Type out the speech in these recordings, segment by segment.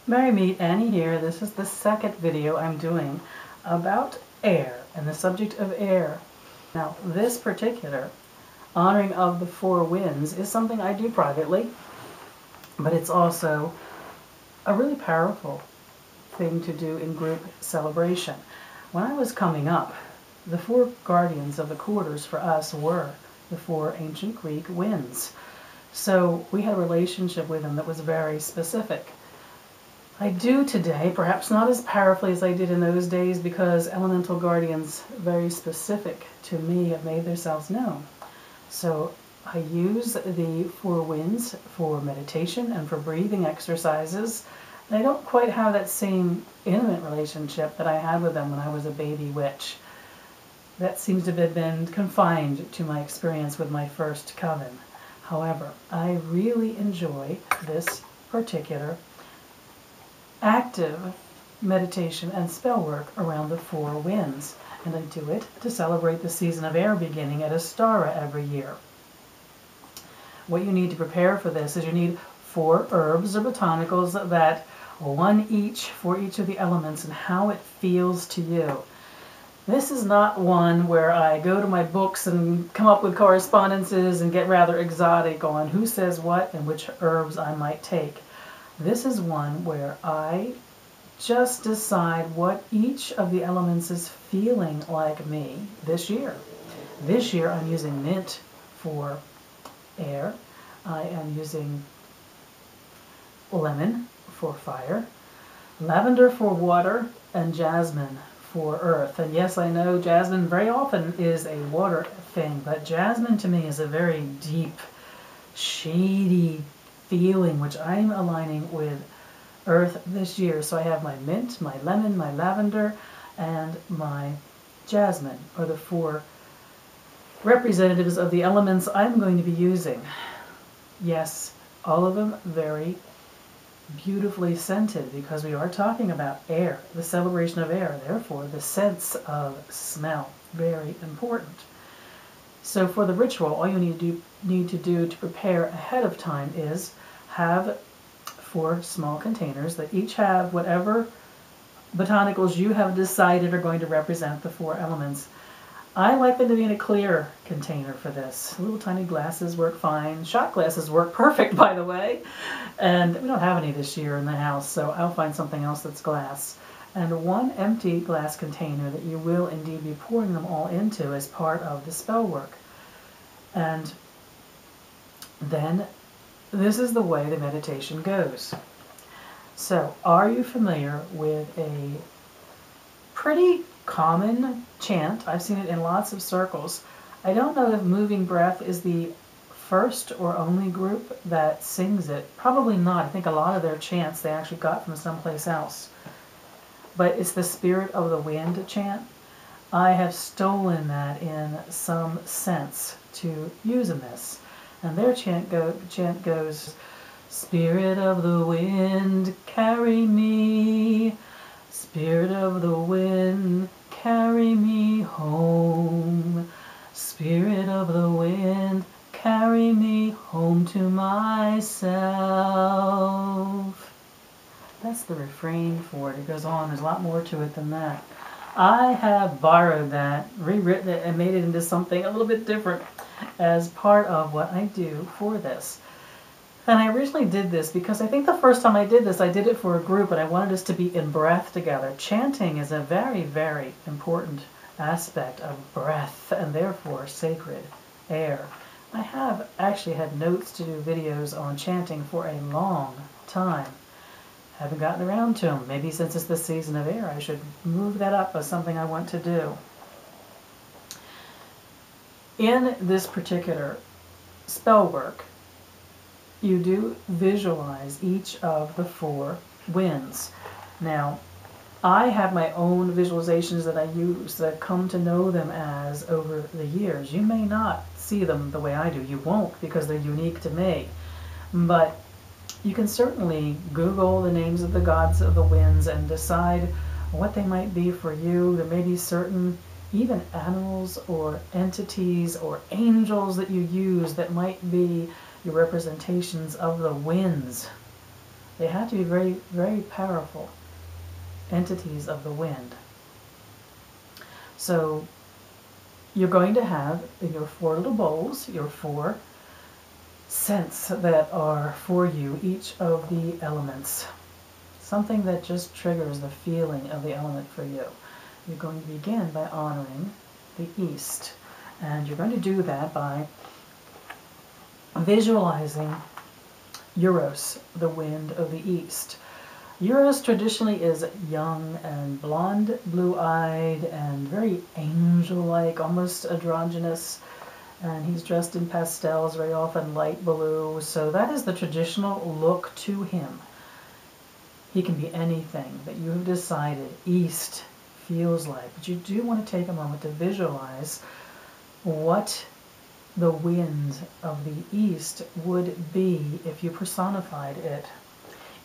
Mary Meet Annie here. This is the second video I'm doing about air and the subject of air. Now, this particular honoring of the four winds is something I do privately, but it's also a really powerful thing to do in group celebration. When I was coming up, the four guardians of the quarters for us were the four ancient Greek winds. So we had a relationship with them that was very specific. I do today, perhaps not as powerfully as I did in those days, because elemental guardians, very specific to me, have made themselves known. So I use the four winds for meditation and for breathing exercises. And I don't quite have that same intimate relationship that I had with them when I was a baby witch. That seems to have been confined to my experience with my first coven. However, I really enjoy this particular active meditation and spell work around the four winds, and I do it to celebrate the season of air beginning at Ostara every year. What you need to prepare for this is you need 4 herbs or botanicals that one each for each of the elements and how it feels to you. This is not one where I go to my books and come up with correspondences and get rather exotic on who says what and which herbs I might take. This is one where I just decide what each of the elements is feeling like me this year. This year I'm using mint for air, I am using lemon for fire, lavender for water, and jasmine for earth. And yes, I know jasmine very often is a water thing, but jasmine to me is a very deep, shady feeling, which I'm aligning with earth this year. So I have my mint, my lemon, my lavender, and my jasmine are the 4 representatives of the elements I'm going to be using. Yes, all of them very beautifully scented, because we are talking about air, the celebration of air, therefore the sense of smell, very important. So for the ritual, all you need to do to prepare ahead of time is have 4 small containers that each have whatever botanicals you have decided are going to represent the 4 elements. I like them to be in a clear container for this. Little tiny glasses work fine. Shot glasses work perfect, by the way. And we don't have any this year in the house, so I'll find something else that's glass. And 1 empty glass container that you will indeed be pouring them all into as part of the spell work. And then this is the way the meditation goes. So, are you familiar with a pretty common chant? I've seen it in lots of circles. I don't know if Moving Breath is the first or only group that sings it. Probably not. I think a lot of their chants they actually got from someplace else. But it's the Spirit of the Wind chant. I have stolen that in some sense to use in this. And their chant goes, Spirit of the wind, carry me. Spirit of the wind, carry me home. Spirit of the wind, carry me home to myself. That's the refrain for it. It goes on. There's a lot more to it than that. I have borrowed that, rewritten it, and made it into something a little bit different as part of what I do for this. And I originally did this because I think the first time I did this, I did it for a group, and I wanted us to be in breath together. Chanting is a very, very important aspect of breath, and therefore sacred air. I have actually had notes to do videos on chanting for a long time. Haven't gotten around to them. Maybe since it's the season of air, I should move that up as something I want to do. In this particular spell work, you do visualize each of the 4 winds. Now, I have my own visualizations that I use, that I've come to know them as over the years. You may not see them the way I do. You won't, because they're unique to me. But you can certainly Google the names of the gods of the winds and decide what they might be for you. There may be certain even animals or entities or angels that you use that might be your representations of the winds They have to be very, very powerful entities of the wind. So you're going to have in your 4 little bowls your 4 scents that are for you, each of the elements. Something that just triggers the feeling of the element for you. You're going to begin by honoring the east. And you're going to do that by visualizing Euros, the wind of the east. Euros traditionally is young and blonde, blue-eyed, and very angel-like, almost androgynous. And he's dressed in pastels, very often light blue. So that is the traditional look to him. He can be anything that you have decided east feels like. But you do want to take a moment to visualize what the wind of the east would be if you personified it.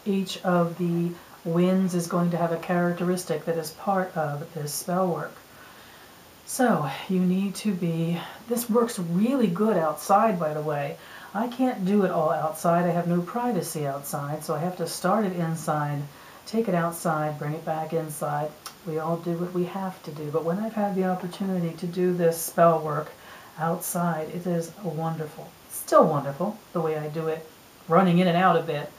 Each of the winds is going to have a characteristic that is part of this spell work. So you need to be, this works really good outside, by the way. I can't do it all outside. I have no privacy outside, so I have to start it inside, take it outside, bring it back inside. We all do what we have to do. But when I've had the opportunity to do this spell work outside, it is wonderful. Still wonderful, the way I do it, running in and out a bit.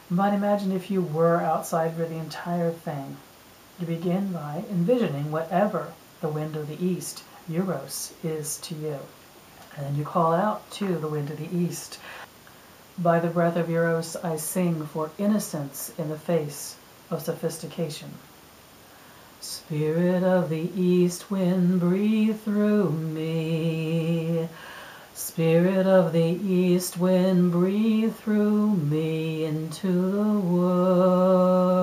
But imagine if you were outside for the entire thing. You begin by envisioning whatever the wind of the east, Euros, is to you. And then you call out to the wind of the east. By the breath of Euros, I sing for innocence in the face of sophistication. Spirit of the east wind, breathe through me. Spirit of the east wind, breathe through me into the world.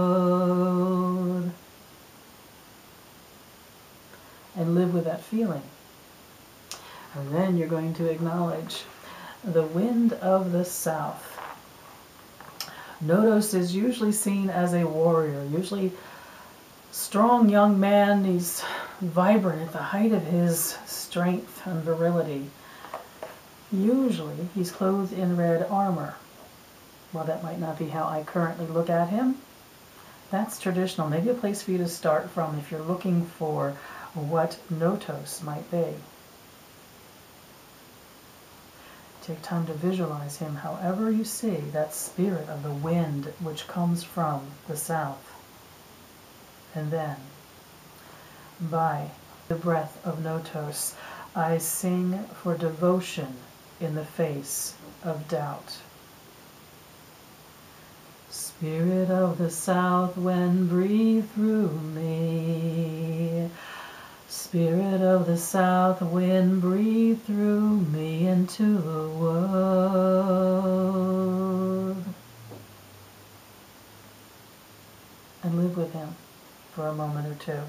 And live with that feeling. And then you're going to acknowledge the wind of the south. Notos is usually seen as a warrior, usually strong young man. He's vibrant at the height of his strength and virility. Usually he's clothed in red armor. Well, that might not be how I currently look at him. That's traditional. Maybe a place for you to start from if you're looking for what Notos might be. Take time to visualize him however you see that spirit of the wind which comes from the south. And then, by the breath of Notos, I sing for devotion in the face of doubt. Spirit of the south wind, breathe through me. Spirit of the south wind, breathe through me into the world. And live with him for a moment or two.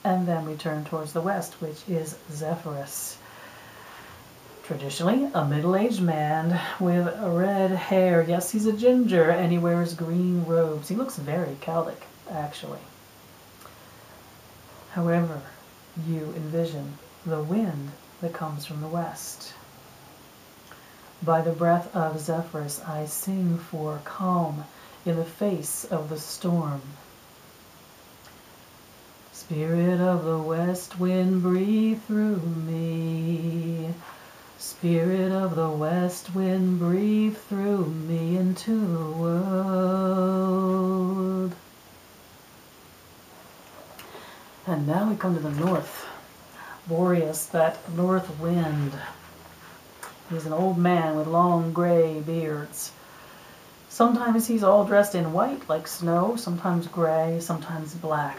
And then we turn towards the west, which is Zephyrus. Traditionally, a middle-aged man with red hair. Yes, he's a ginger, and he wears green robes. He looks very Celtic, actually. However, you envision the wind that comes from the west. By the breath of Zephyrus, I sing for calm in the face of the storm. Spirit of the west wind, breathe through me. Spirit of the west wind, breathe through me into the world. And now we come to the north. Boreas, that north wind. He's an old man with long gray beards. Sometimes he's all dressed in white like snow, sometimes gray, sometimes black.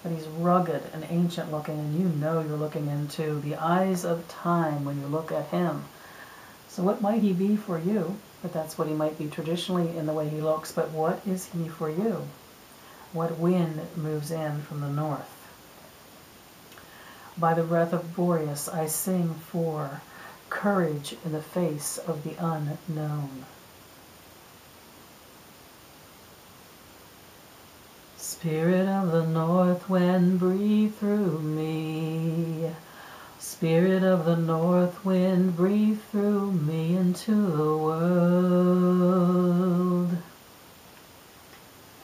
But he's rugged and ancient looking, and you know you're looking into the eyes of time when you look at him. So what might he be for you? But that's what he might be traditionally in the way he looks. But what is he for you? What wind moves in from the north? By the breath of Boreas, I sing for courage in the face of the unknown. Spirit of the north wind, breathe through me. Spirit of the north wind, breathe through me into the world.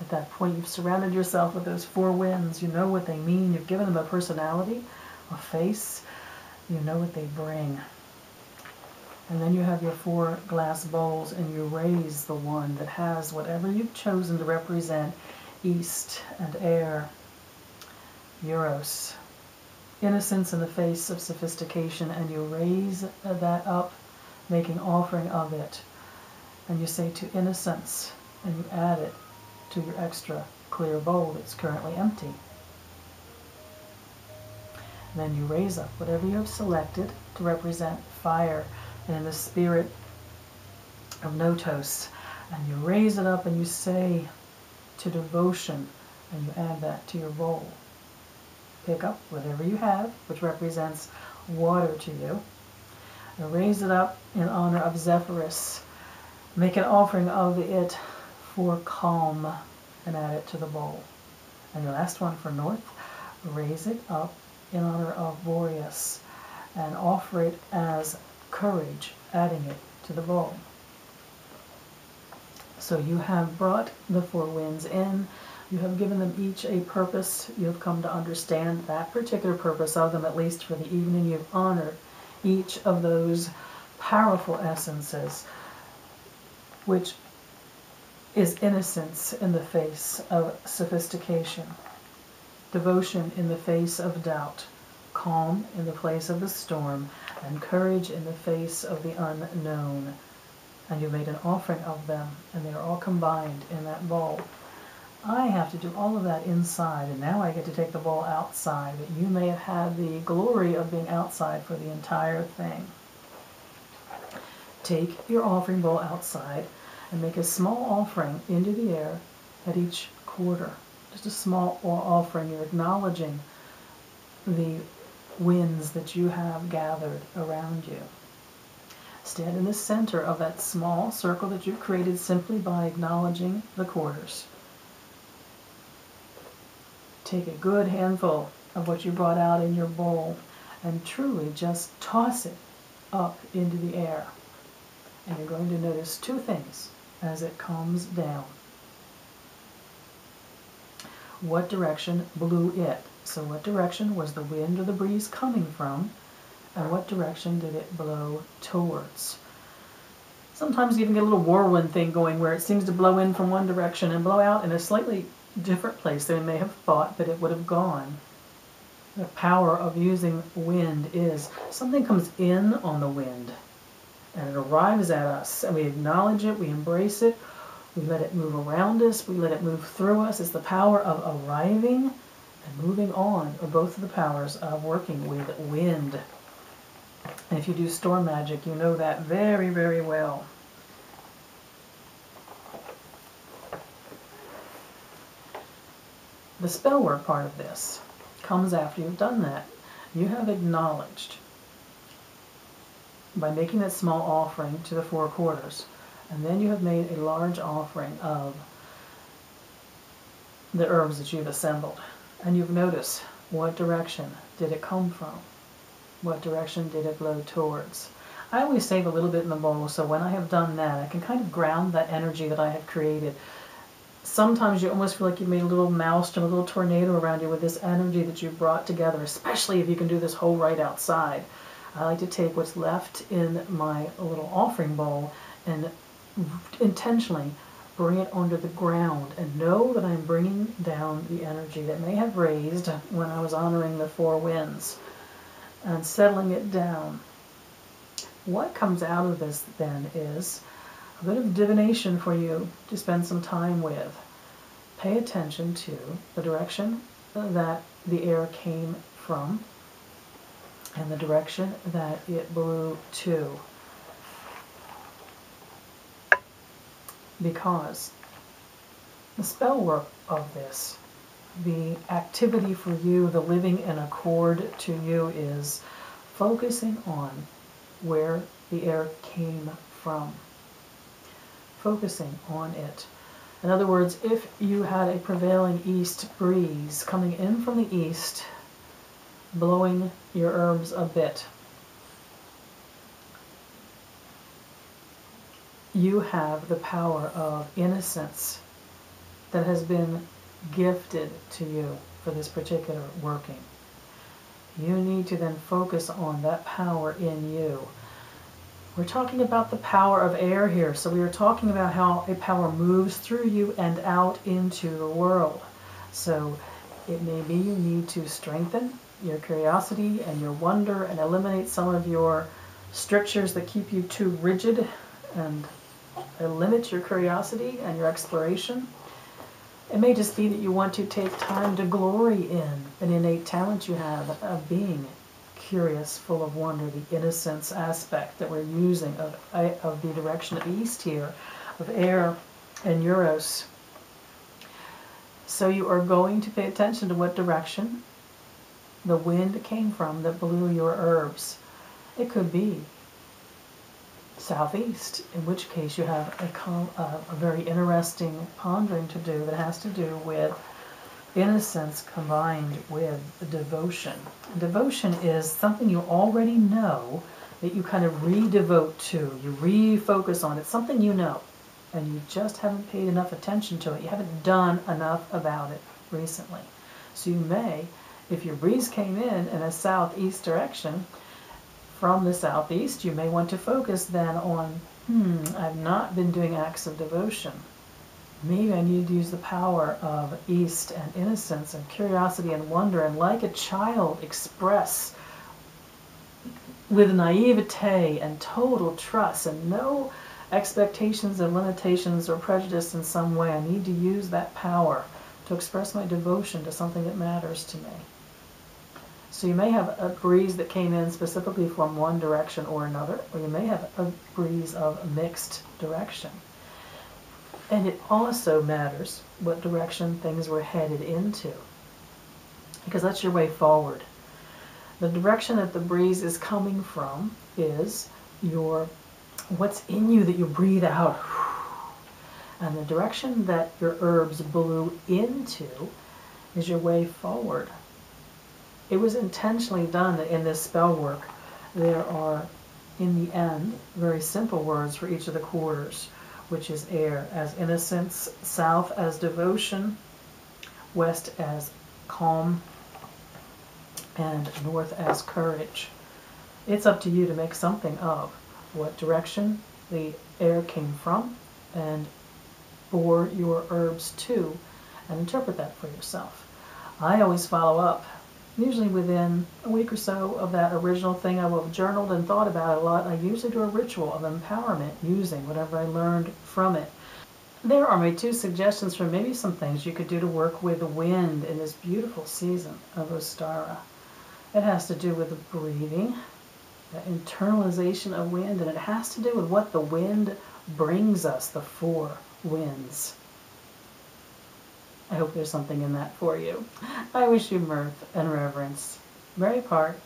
At that point, you've surrounded yourself with those four winds. You know what they mean. You've given them a personality, a face. You know what they bring. And then you have your four glass bowls, and you raise the one that has whatever you've chosen to represent East and air, Eros, innocence in the face of sophistication, and you raise that up, making offering of it. And you say to innocence, and you add it to your extra clear bowl that's currently empty. And then you raise up whatever you have selected to represent fire and in the spirit of Notos. And you raise it up and you say to devotion, and you add that to your bowl. Pick up whatever you have, which represents water to you, and raise it up in honor of Zephyrus. Make an offering of it for calm, and add it to the bowl. And your last one for north, raise it up in honor of Boreas, and offer it as courage, adding it to the bowl. So you have brought the four winds in. You have given them each a purpose. You have come to understand that particular purpose of them, at least for the evening. You've honored each of those powerful essences, which is innocence in the face of sophistication, devotion in the face of doubt, calm in the place of the storm, and courage in the face of the unknown. And you made an offering of them, and they are all combined in that bowl. I have to do all of that inside, and now I get to take the bowl outside, but you may have had the glory of being outside for the entire thing. Take your offering bowl outside and make a small offering into the air at each quarter. Just a small offering. You're acknowledging the winds that you have gathered around you. Stand in the center of that small circle that you've created simply by acknowledging the quarters. Take a good handful of what you brought out in your bowl and truly just toss it up into the air. And you're going to notice two things as it comes down. What direction blew it? So what direction was the wind or the breeze coming from? And what direction did it blow towards? Sometimes you even get a little whirlwind thing going where it seems to blow in from one direction and blow out in a slightly different place than they may have thought that it would have gone. The power of using wind is something comes in on the wind and it arrives at us, and we acknowledge it, we embrace it, we let it move around us, we let it move through us. It's the power of arriving and moving on, or both of the powers of working with wind. And if you do storm magic, you know that very, very well. The spell work part of this comes after you've done that. You have acknowledged by making that small offering to the four quarters, and then you have made a large offering of the herbs that you've assembled. And you've noticed what direction did it come from? What direction did it blow towards? I always save a little bit in the bowl, so when I have done that, I can kind of ground that energy that I have created. Sometimes you almost feel like you've made a little maelstrom, a little tornado around you with this energy that you've brought together, especially if you can do this whole right outside. I like to take what's left in my little offering bowl and intentionally bring it onto the ground and know that I'm bringing down the energy that may have raised when I was honoring the four winds and settling it down. What comes out of this then is a bit of divination for you to spend some time with. Pay attention to the direction that the air came from and the direction that it blew to. Because the spell work of this, the activity for you, the living in accord to you, is focusing on where the air came from. Focusing on it. In other words, if you had a prevailing east breeze coming in from the east, blowing your herbs a bit, you have the power of innocence that has been gifted to you for this particular working. You need to then focus on that power in you. We're talking about the power of air here, so we are talking about how a power moves through you and out into the world. So it may be you need to strengthen your curiosity and your wonder and eliminate some of your strictures that keep you too rigid and limit your curiosity and your exploration. It may just be that you want to take time to glory in an innate talent you have of being curious, full of wonder, the innocence aspect that we're using of the direction of east here, of air and Euros. So you are going to pay attention to what direction the wind came from that blew your herbs. It could be southeast, in which case you have a very interesting pondering to do that has to do with innocence combined with devotion. Devotion is something you already know that you kind of re-devote to, you refocus on. It's something you know, and you just haven't paid enough attention to it. You haven't done enough about it recently. So you may, if your breeze came in a southeast direction, from the southeast, you may want to focus then on, I've not been doing acts of devotion. Maybe I need to use the power of east and innocence and curiosity and wonder, and like a child express with naivete and total trust and no expectations and limitations or prejudice in some way. I need to use that power to express my devotion to something that matters to me. So you may have a breeze that came in specifically from one direction or another, or you may have a breeze of mixed direction. And it also matters what direction things were headed into, because that's your way forward. The direction that the breeze is coming from is what's in you that you breathe out. And the direction that your herbs blew into is your way forward. It was intentionally done that in this spell work there are, in the end, very simple words for each of the quarters, which is air as innocence, south as devotion, west as calm, and north as courage. It's up to you to make something of what direction the air came from and bore your herbs to, and interpret that for yourself. I always follow up. Usually within a week or so of that original thing, I will have journaled and thought about it a lot. I usually do a ritual of empowerment using whatever I learned from it. There are my two suggestions for maybe some things you could do to work with the wind in this beautiful season of Ostara. It has to do with the breathing, the internalization of wind, and it has to do with what the wind brings us, the four winds. I hope there's something in that for you. I wish you mirth and reverence. Mary Park.